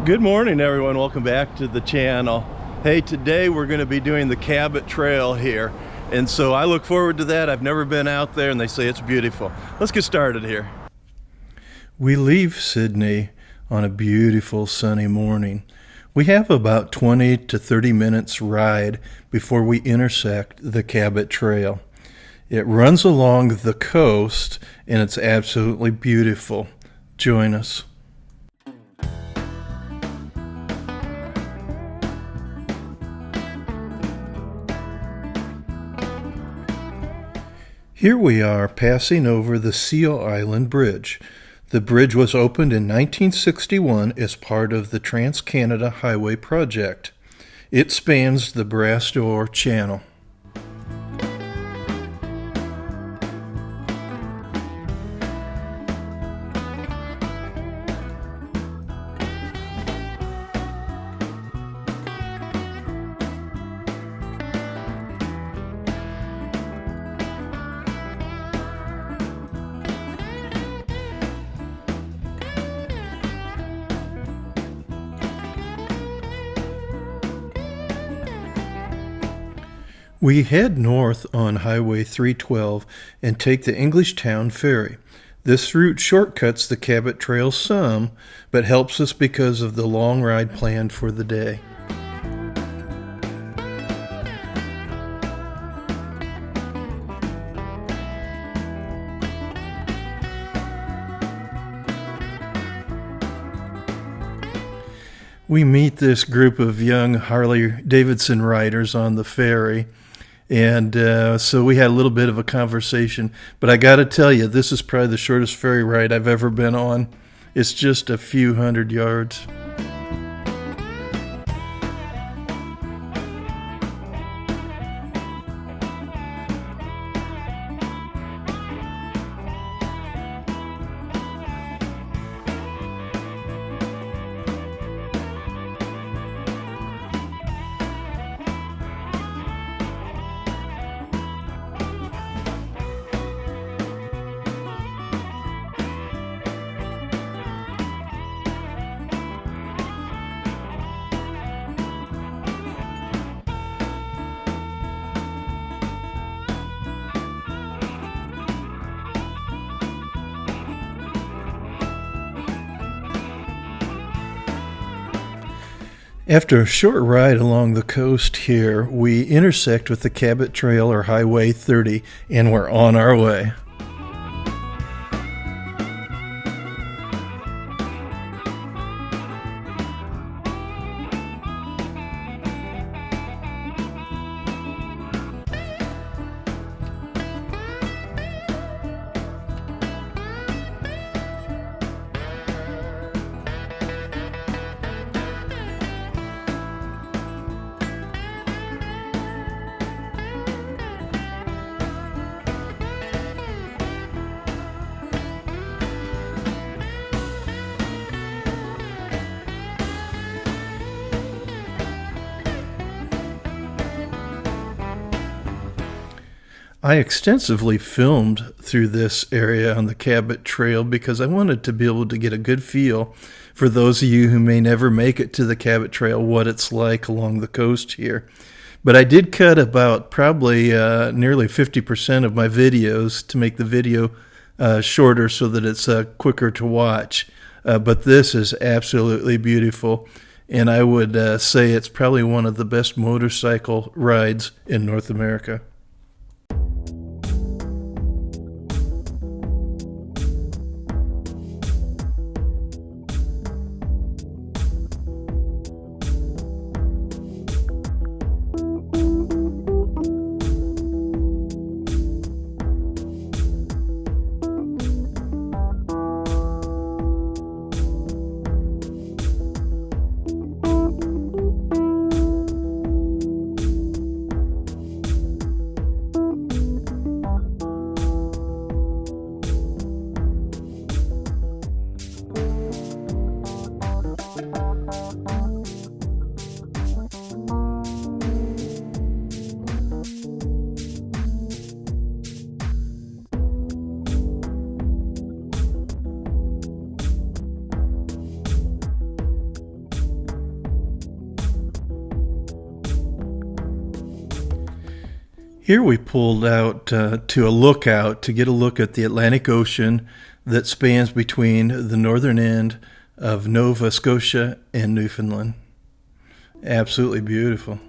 Good morning, everyone. Welcome back to the channel. Hey, today we're going to be doing the Cabot Trail here, and so I look forward to that. I've never been out there, and they say it's beautiful. Let's get started here. We leave Sydney on a beautiful sunny morning. We have about 20 to 30 minutes ride before we intersect the Cabot Trail. It runs along the coast, and it's absolutely beautiful. Join us. Here we are passing over the Seal Island Bridge. The bridge was opened in 1961 as part of the Trans-Canada Highway project. It spans the Brass Door Channel. We head north on Highway 312 and take the Englishtown Ferry. This route shortcuts the Cabot Trail some, but helps us because of the long ride planned for the day. We meet this group of young Harley Davidson riders on the ferry. And so we had a little bit of a conversation, but I got to tell you, this is probably the shortest ferry ride I've ever been on. It's just a few hundred yards. After a short ride along the coast here, we intersect with the Cabot Trail or Highway 30, and we're on our way. I extensively filmed through this area on the Cabot Trail because I wanted to be able to get a good feel for those of you who may never make it to the Cabot Trail, what it's like along the coast here. But I did cut about probably nearly 50% of my videos to make the video shorter so that it's quicker to watch. But this is absolutely beautiful, and I would say it's probably one of the best motorcycle rides in North America. Here we pulled out to a lookout to get a look at the Atlantic Ocean that spans between the northern end of Nova Scotia and Newfoundland. Absolutely beautiful.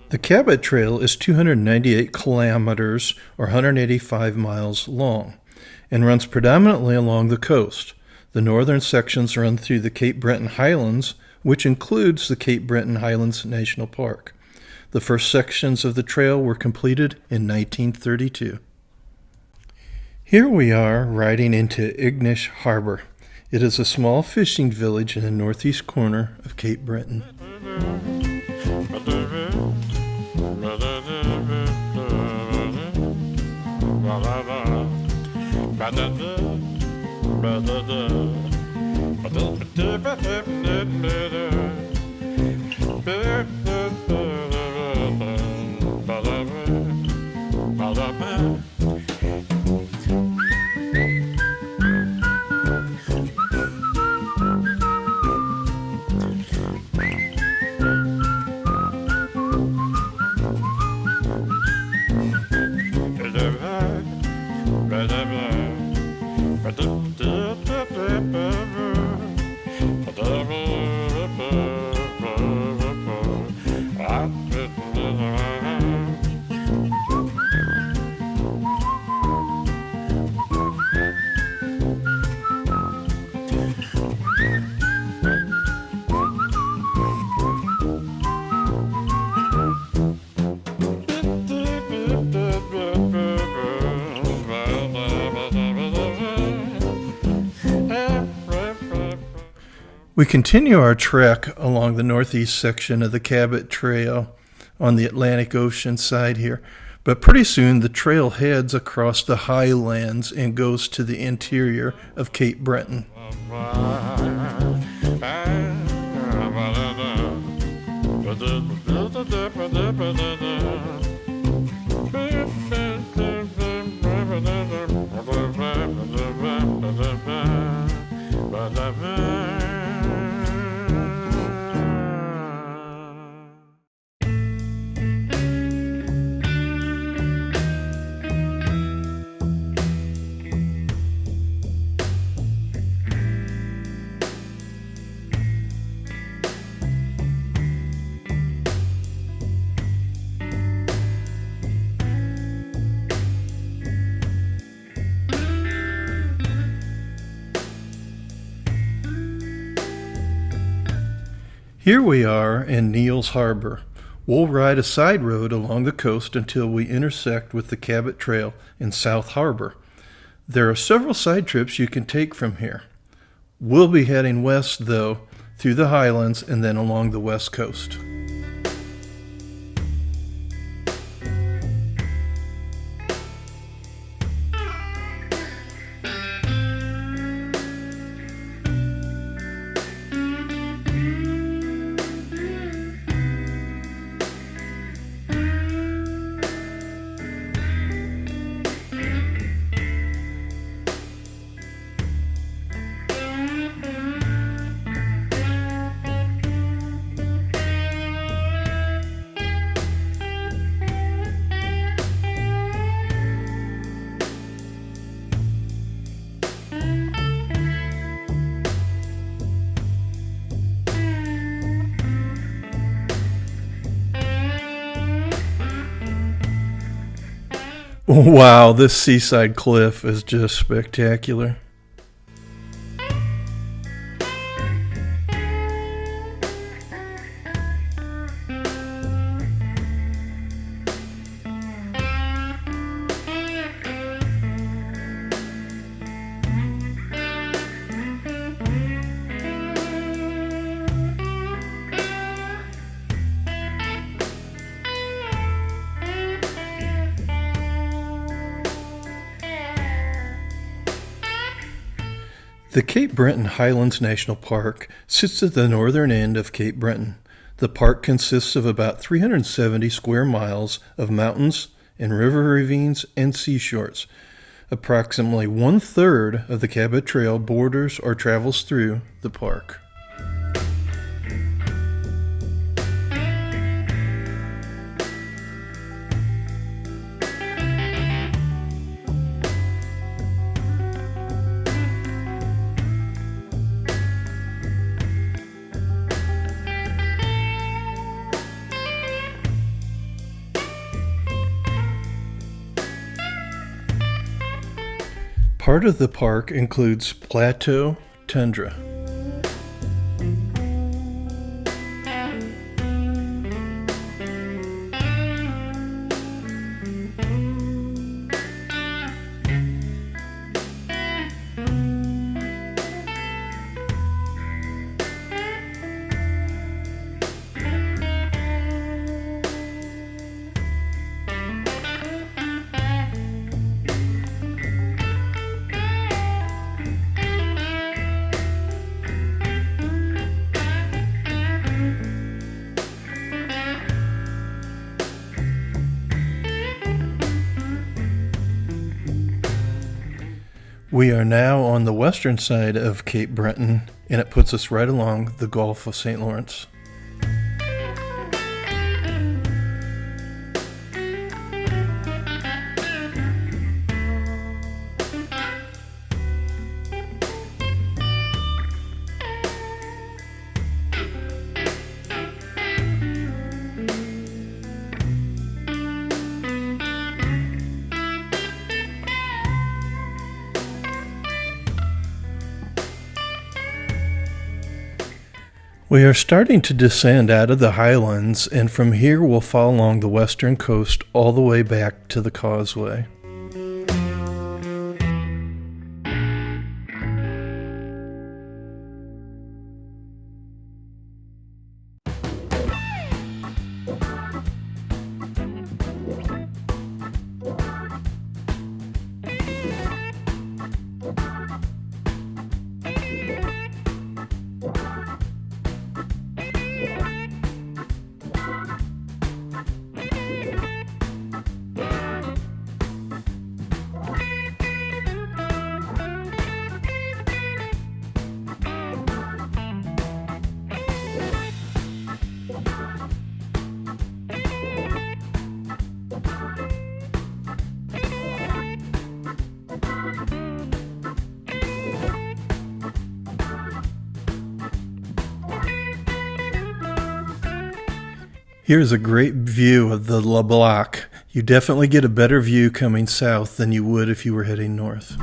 The Cabot Trail is 298 kilometers or 185 miles long and runs predominantly along the coast. The northern sections run through the Cape Breton Highlands, which includes the Cape Breton Highlands National Park. The first sections of the trail were completed in 1932. Here we are riding into Ignish Harbor. It is a small fishing village in the northeast corner of Cape Breton. We continue our trek along the northeast section of the Cabot Trail on the Atlantic Ocean side here, but pretty soon the trail heads across the highlands and goes to the interior of Cape Breton. Here we are in Neils Harbor. We'll ride a side road along the coast until we intersect with the Cabot Trail in South Harbor. There are several side trips you can take from here. We'll be heading west, though, through the highlands and then along the west coast. Wow, this seaside cliff is just spectacular. The Cape Breton Highlands National Park sits at the northern end of Cape Breton. The park consists of about 370 square miles of mountains and river ravines and seashores. Approximately one-third of the Cabot Trail borders or travels through the park. Part of the park includes plateau tundra. We are now on the western side of Cape Breton, and it puts us right along the Gulf of St. Lawrence. We are starting to descend out of the highlands, and from here we'll fall along the western coast all the way back to the causeway. Here's a great view of the Le Bloc. You definitely get a better view coming south than you would if you were heading north.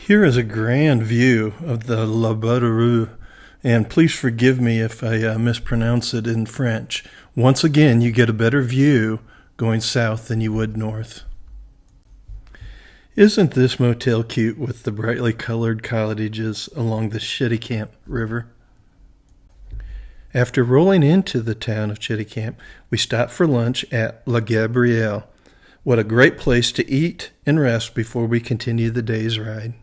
Here is a grand view of the La Bouteroue, and please forgive me if I mispronounce it in French. Once again, you get a better view going south than you would north. Isn't this motel cute with the brightly colored cottages along the Cheticamp River? After rolling into the town of Cheticamp, we stopped for lunch at La Gabrielle. What a great place to eat and rest before we continue the day's ride.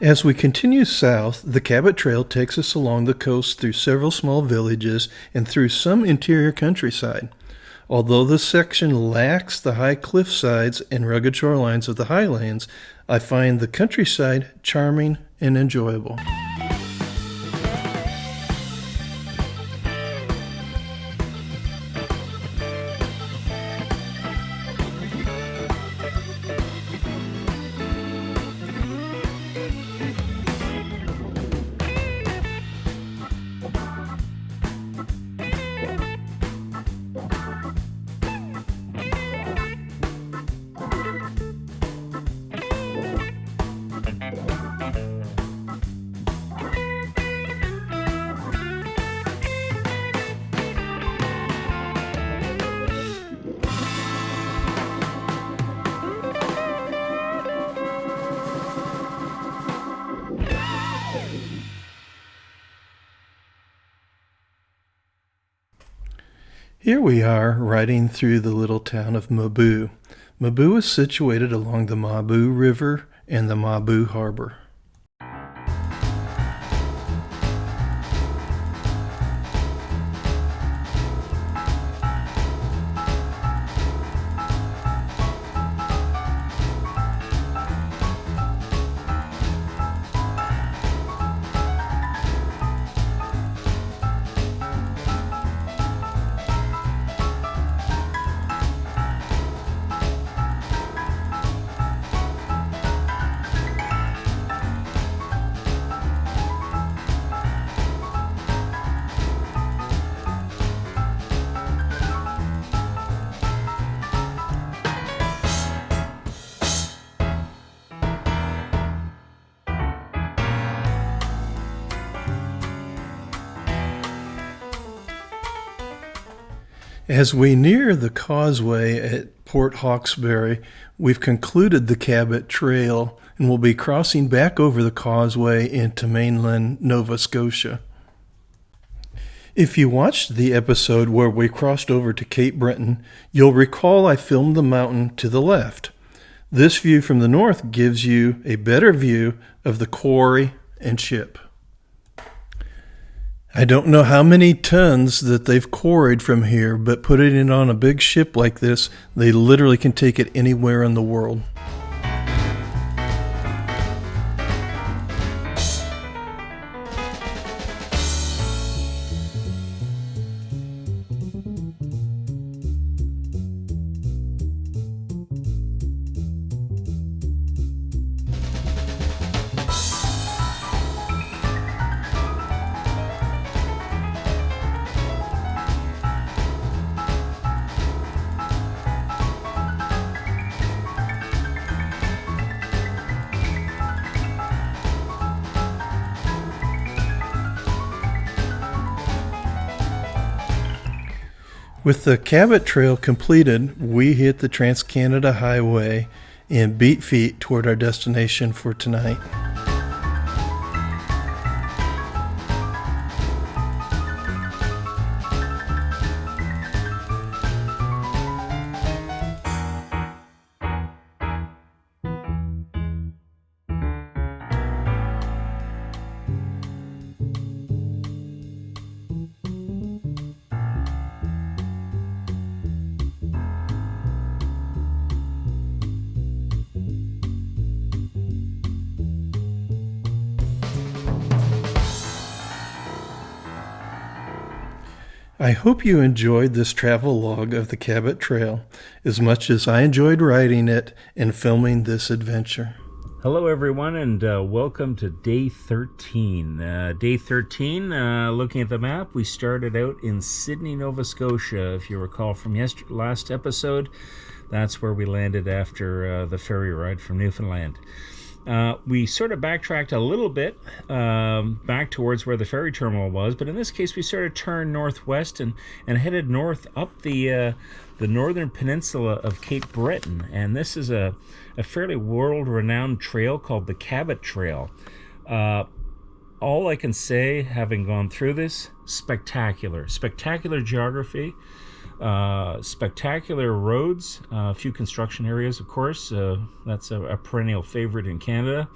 As we continue south, the Cabot Trail takes us along the coast through several small villages and through some interior countryside. Although this section lacks the high cliff sides and rugged shorelines of the highlands, I find the countryside charming and enjoyable. Here we are riding through the little town of Mabou. Mabou is situated along the Mabou River and the Mabou Harbor. As we near the causeway at Port Hawkesbury, we've concluded the Cabot Trail and will be crossing back over the causeway into mainland Nova Scotia. If you watched the episode where we crossed over to Cape Breton, you'll recall I filmed the mountain to the left. This view from the north gives you a better view of the quarry and ship. I don't know how many tons that they've quarried from here, but putting it on a big ship like this, they literally can take it anywhere in the world. With the Cabot Trail completed, we hit the Trans-Canada Highway and beat feet toward our destination for tonight. I hope you enjoyed this travel log of the Cabot Trail as much as I enjoyed writing it and filming this adventure. Hello everyone, and welcome to day 13. Day 13, looking at the map, we started out in Sydney, Nova Scotia. If you recall from last episode, that's where we landed after the ferry ride from Newfoundland. We sort of backtracked a little bit back towards where the ferry terminal was, but in this case we sort of turned northwest and headed north up the northern peninsula of Cape Breton. And this is a fairly world-renowned trail called the Cabot Trail. All I can say, having gone through this, spectacular geography, spectacular roads, a few construction areas, of course. That's a perennial favorite in Canada.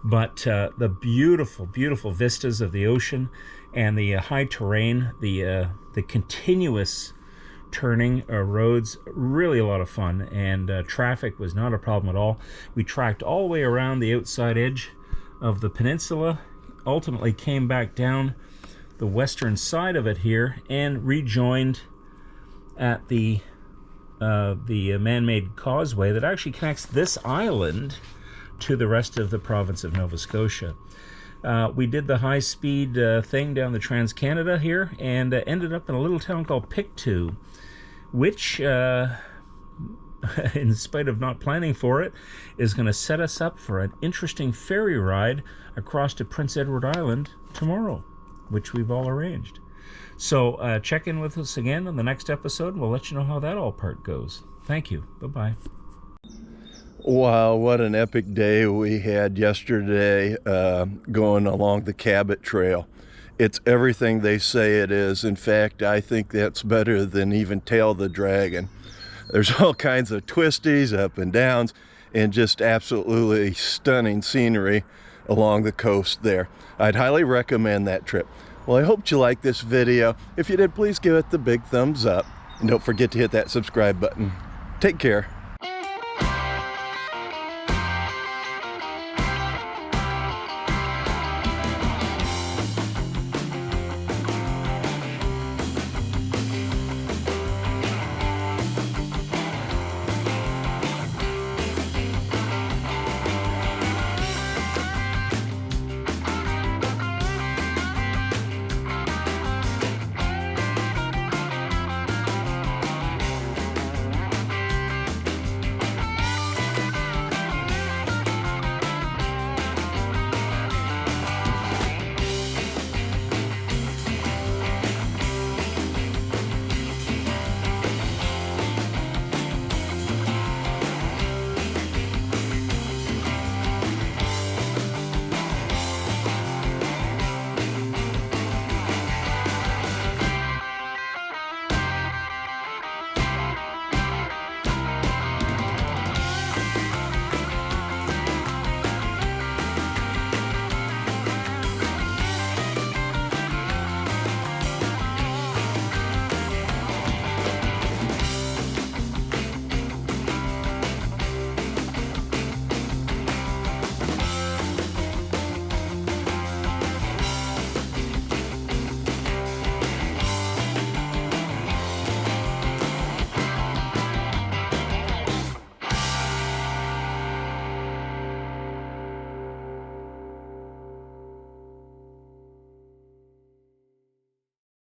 But the beautiful, beautiful vistas of the ocean and the high terrain, the continuous turning roads, really a lot of fun, and traffic was not a problem at all. We tracked all the way around the outside edge of the peninsula, ultimately came back down the western side of it here and rejoined at the man-made causeway that actually connects this island to the rest of the province of Nova Scotia. We did the high-speed thing down the Trans-Canada here and ended up in a little town called Pictou, which, in spite of not planning for it, is going to set us up for an interesting ferry ride across to Prince Edward Island tomorrow, which we've all arranged. So check in with us again on the next episode, and we'll let you know how that all part goes. Thank you. Bye-bye. Wow, what an epic day we had yesterday going along the Cabot Trail. It's everything they say it is. In fact, I think that's better than even Tail the Dragon. There's all kinds of twisties, up and downs, and just absolutely stunning scenery along the coast there. I'd highly recommend that trip. Well, I hope you liked this video. If you did, please give it the big thumbs up. And don't forget to hit that subscribe button. Take care.